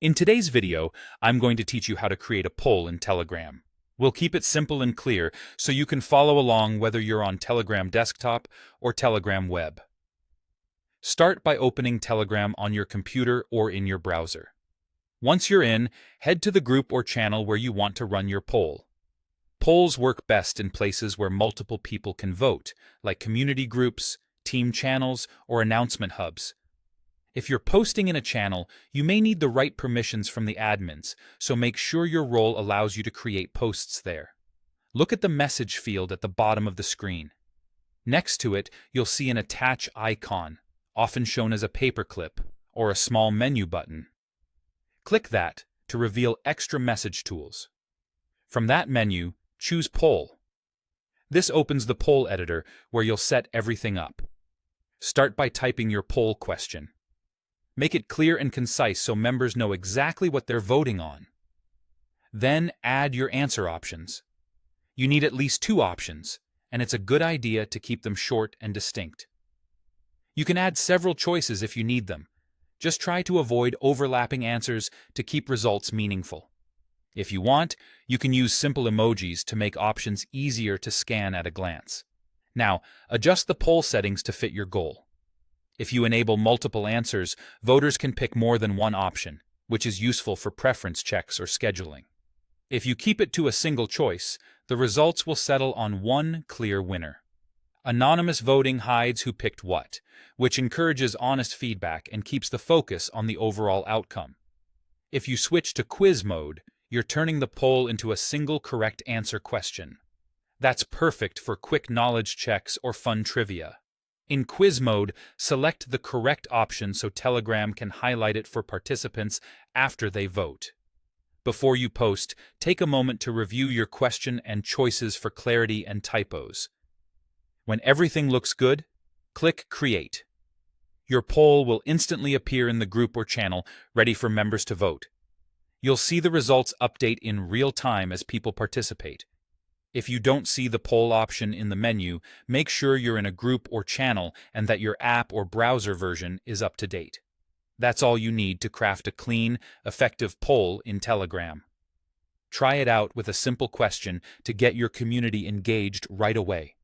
In today's video, I'm going to teach you how to create a poll in Telegram. We'll keep it simple and clear so you can follow along whether you're on Telegram desktop or Telegram web. Start by opening Telegram on your computer or in your browser. Once you're in, head to the group or channel where you want to run your poll. Polls work best in places where multiple people can vote, like community groups, team channels, or announcement hubs. If you're posting in a channel, you may need the right permissions from the admins, so make sure your role allows you to create posts there. Look at the message field at the bottom of the screen. Next to it, you'll see an attach icon, often shown as a paperclip or a small menu button. Click that to reveal extra message tools. From that menu, choose Poll. This opens the poll editor where you'll set everything up. Start by typing your poll question. Make it clear and concise so members know exactly what they're voting on. Then add your answer options. You need at least 2 options, and it's a good idea to keep them short and distinct. You can add several choices if you need them. Just try to avoid overlapping answers to keep results meaningful. If you want, you can use simple emojis to make options easier to scan at a glance. Now, adjust the poll settings to fit your goal. If you enable multiple answers, voters can pick more than one option, which is useful for preference checks or scheduling. If you keep it to a single choice, the results will settle on one clear winner. Anonymous voting hides who picked what, which encourages honest feedback and keeps the focus on the overall outcome. If you switch to quiz mode, you're turning the poll into a single correct answer question. That's perfect for quick knowledge checks or fun trivia. In quiz mode, select the correct option so Telegram can highlight it for participants after they vote. Before you post, take a moment to review your question and choices for clarity and typos. When everything looks good, click Create. Your poll will instantly appear in the group or channel, ready for members to vote. You'll see the results update in real time as people participate. If you don't see the poll option in the menu, make sure you're in a group or channel and that your app or browser version is up to date. That's all you need to craft a clean, effective poll in Telegram. Try it out with a simple question to get your community engaged right away.